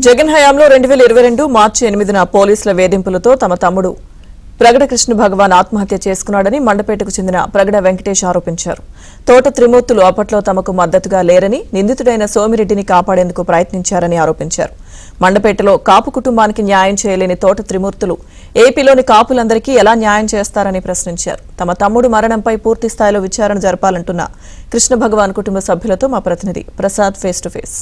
జగన్ హయాంలో 2022 మార్చి 8న పోలీసుల వేధింపులతో తమ తమ్ముడు ప్రగడ కృష్ణ భగవాన్ ఆత్మహత్య చేసుకున్నాడని మండపేటకు చెందిన ప్రగడ వెంకటేష్ ఆరోపించారు. తోట త్రిమూర్తులు అప్పట్లో తమకు మద్దతుగా లేరని, నిందితుడైన సోమిరెడ్డిని కాపాడేందుకు ప్రయత్నించారని ఆరోపించారు. మండపేటలో కాపు కుటుంబానికి న్యాయం చేయలేని తోట త్రిమూర్తులు ఏపీలోని కాపులందరికీ ఎలా న్యాయం చేస్తారని ప్రశ్నించారు. తమ తమ్ముడు మరణంపై పూర్తి స్థాయిలో విచారణ జరపాలంటున్న కృష్ణ భగవాన్ కుటుంబ సభ్యులతో మా ప్రతినిధి ప్రసాద్ ఫేస్ టు ఫేస్.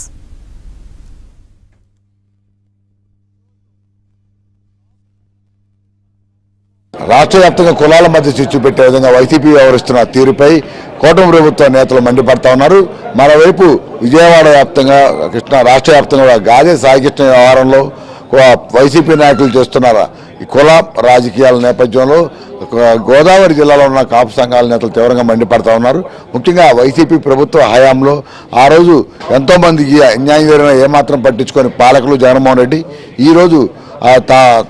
రాష్ట్ర వ్యాప్తంగా కులాల మధ్య చిచ్చు పెట్టే విధంగా వైసీపీ వ్యవహరిస్తున్న తీరుపై కూటమి ప్రభుత్వ నేతలు మండిపడతా ఉన్నారు. మరోవైపు విజయవాడ వ్యాప్తంగా రాష్ట్ర వ్యాప్తంగా గాదే సాయికృష్ణ వ్యవహారంలో వైసీపీ నాయకులు చేస్తున్నారు ఈ కుల రాజకీయాల నేపథ్యంలో గోదావరి జిల్లాలో ఉన్న కాపు సంఘాల నేతలు తీవ్రంగా మండిపడతా ఉన్నారు. ముఖ్యంగా వైసీపీ ప్రభుత్వ హయాంలో ఆ రోజు ఎంతో మందికి అన్యాయం జరిగిన ఏమాత్రం పట్టించుకొని పాలకులు జగన్మోహన్ రెడ్డి ఈరోజు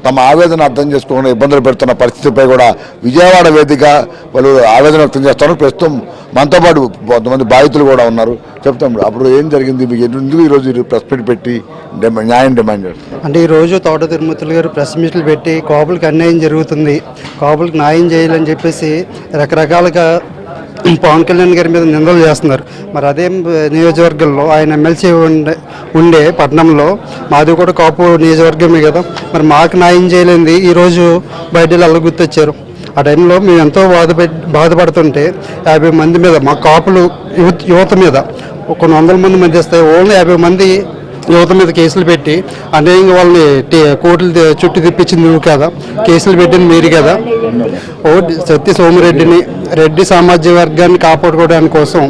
తమ ఆవేదన అర్థం చేసుకోకుండా ఇబ్బందులు పెడుతున్న పరిస్థితిపై కూడా విజయవాడ వేదిక వాళ్ళు ఆవేదన వ్యక్తం చేస్తారు. ప్రస్తుతం మనతో పాటు కొంతమంది బాధితులు కూడా ఉన్నారు. చెప్తాం అప్పుడు ఏం జరిగింది, మీకు ఎందుకు ఈరోజు ప్రెస్ మీట్ పెట్టి న్యాయం డిమాండ్ చేస్తారు? అంటే ఈరోజు తోట తిరుమూర్తులు గారు ప్రెస్ మీట్లు పెట్టి కాపులకు అన్యాయం జరుగుతుంది, కాపులకు న్యాయం చేయాలని చెప్పేసి రకరకాలుగా పవన్ కళ్యాణ్ గారి మీద నిందలు చేస్తున్నారు. మరి అదే నియోజకవర్గంలో ఆయన ఎమ్మెల్సీ ఉండే పట్టణంలో మాది కూడా కాపు నియోజకవర్గమే కదా, మరి మాకు న్యాయం చేయలేంది ఈరోజు బయటలు అల్ల గుర్తొచ్చారు. ఆ టైంలో మేము ఎంతో బాధపడుతుంటే 50 మంది మీద మా కాపులు యువత మీద కొన్ని వందల మంది మధ్యస్తాయి ఓన్లీ 50 మంది యువత మీద కేసులు పెట్టి అన్యాయంగా వాళ్ళని కోర్టులు చుట్టూ తిప్పించింది నువ్వు కదా, కేసులు పెట్టింది మీరు కదా. సత్య సోమిరెడ్డిని రెడ్డి సామాజిక వర్గాన్ని కాపాడుకోవడానికి కోసం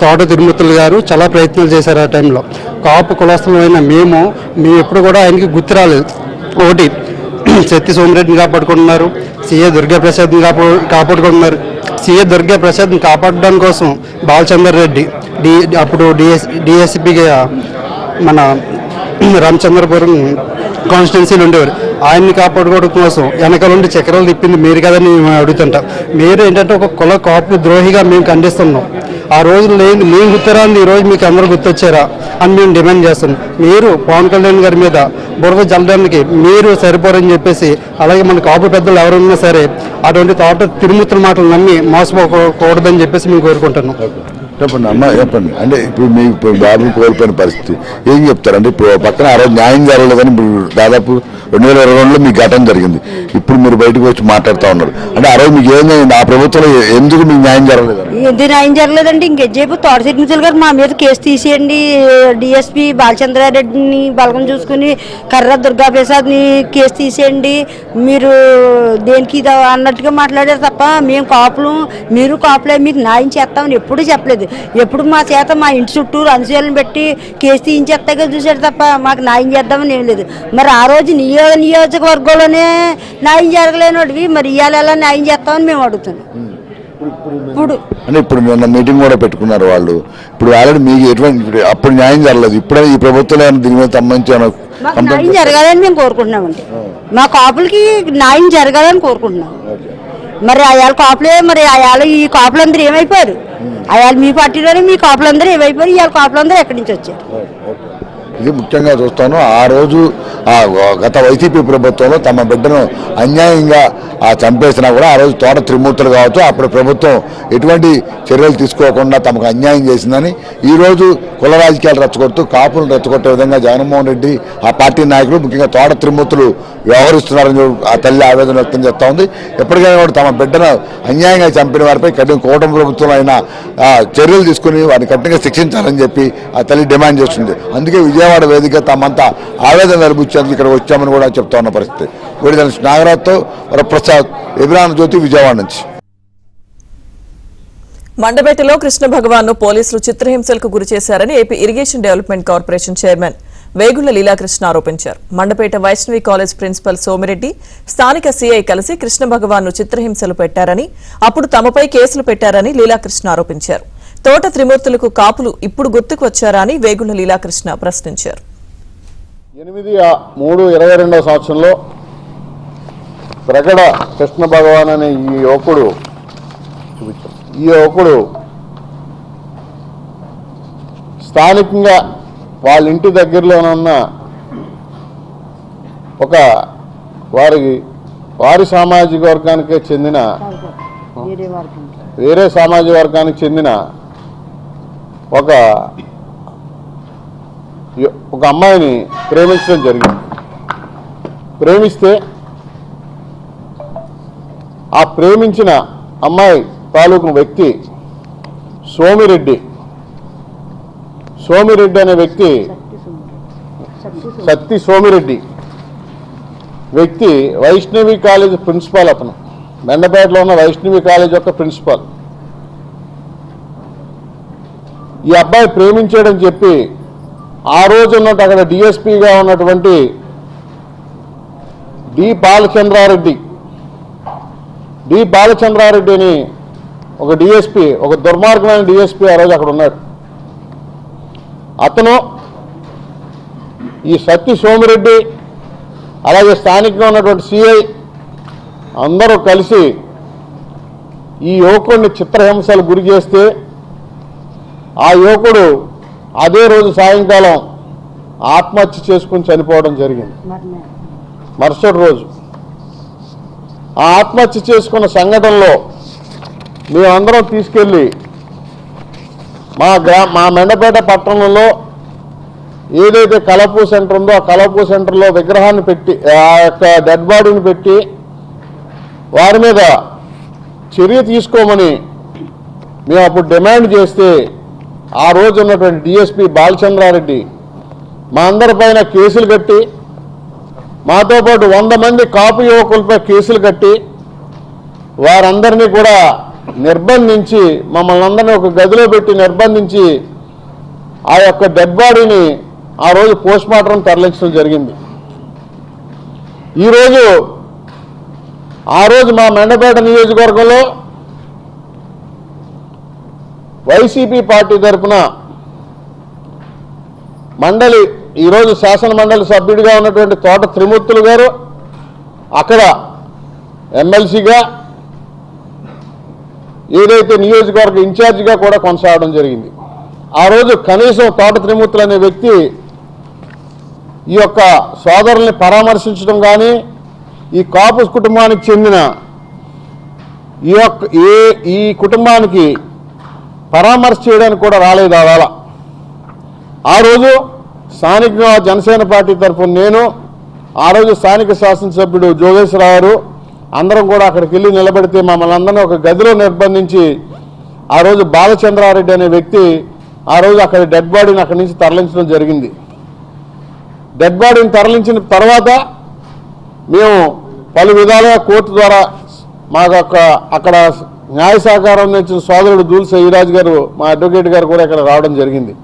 తోట తిరుమూర్తులు గారు చాలా ప్రయత్నాలు చేశారు. ఆ టైంలో కాపు కులస్తులమైన మేము ఎప్పుడు కూడా ఆయనకి గుర్తు రాలేదు. ఒకటి సత్య సోమిరెడ్డిని కాపాడుకుంటున్నారు, సిఏ దుర్గాప్రసాద్ని కాపాడుకుంటున్నారు. సిఏ దుర్గాప్రసాద్ని కాపాడడం కోసం బాలచందర్ రెడ్డి అప్పుడు డిఎస్పీగా మన రామచంద్రపురం కాన్స్టిట్యున్సీలు ఉండేవారు, ఆయన్ని కాపాడుకోవడం కోసం వెనకాల ఉండి చక్రాలు తిప్పింది మీరు కదని మేము అడుగుతుంటాం. మీరు ఏంటంటే ఒక కుల కాపు ద్రోహిగా మేము ఖండిస్తున్నాం. ఆ రోజు లేదు మేము గుర్తురాంది ఈరోజు మీకు అందరూ గుర్తొచ్చారా అని మేము డిమాండ్ చేస్తున్నాం. మీరు పవన్ కళ్యాణ్ గారి మీద బురద జల్లడానికి మీరు సరిపోరని చెప్పేసి, అలాగే మన కాపు పెద్దలు ఎవరున్నా సరే అటువంటి తోట తిరుమూర్తుల మాటలు నమ్మి మోసపోకూడదని చెప్పేసి మేము కోరుకుంటున్నాం. చెప్పండి అమ్మ, చెప్పండి. అంటే ఇప్పుడు మీకు బాబుని కోల్పోయిన పరిస్థితి ఏం చెప్తారు? అంటే ఇప్పుడు పక్కన ఆ రోజు న్యాయం జరగలేదని దాదాపు 2022లో మీకు ఘటన జరిగింది. ఇప్పుడు మీరు బయటకు వచ్చి మాట్లాడుతూ ఉన్నారు. అంటే ఆ రోజు మీకు ఏం జరిగింది? ఆ ప్రభుత్వంలో ఎందుకు మీకు న్యాయం జరగలేదు? ఎందుకు న్యాయం జరగలేదంటే ఇంకెజ్జేపు తోట తిరుమూర్తులు గారు మా మీద కేసు తీసేయండి, డిఎస్పీ బాలచంద్రారెడ్డిని బలగం చూసుకుని కర్ర దుర్గాప్రసాద్ని కేసు తీసేయండి, మీరు దేనికి ఇది అన్నట్టుగా మాట్లాడారు తప్ప మేము కాపులు మీరు కాపులే మీకు న్యాయం చేస్తామని ఎప్పుడూ చెప్పలేదు. ఎప్పుడు మా చేత మా ఇంటి చుట్టూరు అనుసూయాలను పెట్టి కేసు తీయించేస్తాగా చూశారు తప్ప మాకు న్యాయం చేద్దామని ఏం లేదు. మరి ఆ రోజు నియోజకవర్గంలోనే న్యాయం జరగలేనివి మరి ఇవాళ ఎలా న్యాయం చేస్తామని మేము అడుగుతున్నాం. ఇప్పుడు నిన్న మీటింగ్ కూడా పెట్టుకున్నారు వాళ్ళు. ఇప్పుడు ఆల్రెడీ మీకు ఎటువంటి అప్పుడు న్యాయం జరగలేదు, ఇప్పుడే ఈ ప్రభుత్వంలో దీని మీద సంబంధించి న్యాయం జరగాలని మేము కోరుకుంటున్నామండి. మా కాపులకి న్యాయం జరగాలని కోరుకుంటున్నాం. మరి అయాల కాపులే మరి అయాల ఈ కాపులందరూ ఏమైపోయారు? అయాల మీ పార్టీలోనే మీ కాపులందరూ ఏమైపోయారు? ఇవాళ కాపులందరూ ఎక్కడి నుంచి వచ్చారు? ఇది ముఖ్యంగా చూస్తాను. ఆ రోజు గత వైసీపీ ప్రభుత్వంలో తమ బిడ్డను అన్యాయంగా చంపేసినా కూడా ఆ రోజు తోట త్రిమూర్తులు కావచ్చు, అప్పుడు ప్రభుత్వం ఎటువంటి చర్యలు తీసుకోకుండా తమకు అన్యాయం చేసిందని ఈరోజు కుల రాజకీయాలు రెచ్చగొడుతూ కాపులను రెచ్చగొట్టే విధంగా జగన్మోహన్ రెడ్డి ఆ పార్టీ నాయకులు ముఖ్యంగా తోట త్రిమూర్తులు వ్యవహరిస్తున్నారని ఆ తల్లి ఆవేదన వ్యక్తం చేస్తూ ఉంది. ఎప్పటికైనా కూడా తమ బిడ్డను అన్యాయంగా చంపిన వారిపై కఠిన కూటమి ప్రభుత్వం అయినా చర్యలు తీసుకుని వారిని కఠినంగా శిక్షించాలని చెప్పి ఆ తల్లి డిమాండ్ చేస్తుంది. అందుకే విజయవాడ వేదిక తమంతా ఆవేదన వెలిబుచ్చేందుకు ఇక్కడ వచ్చామని కూడా చెప్తా ఉన్న పరిస్థితి. విడుదల నాగరాజ్తో వరప్రసాద్, ఎబ్రాన్ జ్యోతి, విజయవాడ నుంచి. మండపేటలో కృష్ణ భగవాన్ ను పోలీసులు చిత్రహింసలకు గురి చేశారని AP irrigation development corporation chairman Vegulla Leelakrishna ఆరోపించారు. మండపేట వైష్ణవి కాలేజ్ ప్రిన్సిపల్ సోమిరెడ్డి, స్థానిక సీఐ కలిసి కృష్ణ భగవాన్ ను చిత్రహింసలు పెట్టారని, అప్పుడు తమపై కేసులు పెట్టారని లీలాకృష్ణ ఆరోపించారు. తోట త్రిమూర్తులకు కాపులు ఇప్పుడు గుర్తుకు వచ్చారా అని వేగుళ్ల లీలాకృష్ణ ప్రశ్నించారు. 8/3/22 ప్రగడ కృష్ణ భగవాన్ అనే ఈ యువకుడు స్థానికంగా వాళ్ళ ఇంటి దగ్గరలోనున్న ఒక వారి సామాజిక వర్గానికే చెందిన వేరే సామాజిక వర్గానికి చెందిన ఒక అమ్మాయిని ప్రేమించడం జరిగింది. ప్రేమిస్తే ఆ ప్రేమించిన అమ్మాయి తాలూకు వ్యక్తి సోమిరెడ్డి అనే వ్యక్తి, సత్తి సోమిరెడ్డి వ్యక్తి వైష్ణవి కాలేజ్ ప్రిన్సిపాల్. అతను మెండపేటలో ఉన్న వైష్ణవి కాలేజ్ యొక్క ప్రిన్సిపాల్. ఈ అబ్బాయి ప్రేమించాడని చెప్పి ఆ రోజు ఉన్నట్టు అక్కడ డిఎస్పీగా ఉన్నటువంటి డి బాలచంద్రారెడ్డి అని ఒక డిఎస్పీ, ఒక దుర్మార్గమైన డిఎస్పీ ఆ రోజు అక్కడ ఉన్నాడు. అతను ఈ సత్తి సోమిరెడ్డి అలాగే స్థానికంగా ఉన్నటువంటి సిఐ అందరూ కలిసి ఈ యువకుడిని చిత్రహింసలు గురి చేస్తే ఆ యువకుడు అదే రోజు సాయంకాలం ఆత్మహత్య చేసుకుని చనిపోవడం జరిగింది. మరుసటి రోజు ఆ ఆత్మహత్య చేసుకున్న సంఘటనలో మేమందరం తీసుకెళ్ళి మా మెండపేట పట్టణంలో ఏదైతే కలపూ సెంటర్ ఉందో ఆ కలపూ సెంటర్లో విగ్రహాన్ని పెట్టి ఆ యొక్క డెడ్ బాడీని పెట్టి వారి మీద చర్య తీసుకోమని మేము అప్పుడు డిమాండ్ చేస్తే ఆ రోజు ఉన్నటువంటి డిఎస్పీ బాలచంద్రారెడ్డి మా అందరిపైన కేసులు కట్టి, మాతో పాటు 100 మంది కాపు యువకులపై కేసులు కట్టి వారందరినీ కూడా నిర్బంధించి, మమ్మల్ని అందరినీ ఒక గదిలో పెట్టి నిర్బంధించి ఆ యొక్క డెడ్ బాడీని ఆ రోజు పోస్ట్మార్టం తరలించడం జరిగింది. ఆ రోజు మా మెండపేట నియోజకవర్గంలో వైసీపీ పార్టీ తరఫున ఈరోజు శాసన మండలి సభ్యుడిగా ఉన్నటువంటి తోట త్రిమూర్తులు గారు అక్కడ ఎమ్మెల్సీగా ఏదైతే నియోజకవర్గ ఇన్ఛార్జిగా కూడా కొనసాగడం జరిగింది. ఆ రోజు కనీసం తోట త్రిమూర్తులు అనే వ్యక్తి ఈ యొక్క సోదరుల్ని పరామర్శించడం కానీ, ఈ కాపు కుటుంబానికి చెందిన ఈ కుటుంబానికి పరామర్శ చేయడానికి కూడా రాలేదు. ఆ రోజు స్థానికంగా జనసేన పార్టీ తరఫున నేను, ఆ రోజు స్థానిక శాసనసభ్యుడు జోగేశ్వరరావు గారు అందరం కూడా అక్కడికి వెళ్ళి నిలబెడితే మమ్మల్ని అందరినీ ఒక గదిలో నిర్బంధించి ఆ రోజు బాలచంద్రారెడ్డి అనే వ్యక్తి ఆ రోజు అక్కడ డెడ్ బాడీని అక్కడి నుంచి తరలించడం జరిగింది. డెడ్ బాడీని తరలించిన తర్వాత మేము పలు విధాలుగా కోర్టు ద్వారా మాకు అక్కడ న్యాయ సహకారం ఇచ్చిన సోదరుడు దూల్స ఈరాజ్ గారు, మా అడ్వకేట్ గారు కూడా ఇక్కడ రావడం జరిగింది.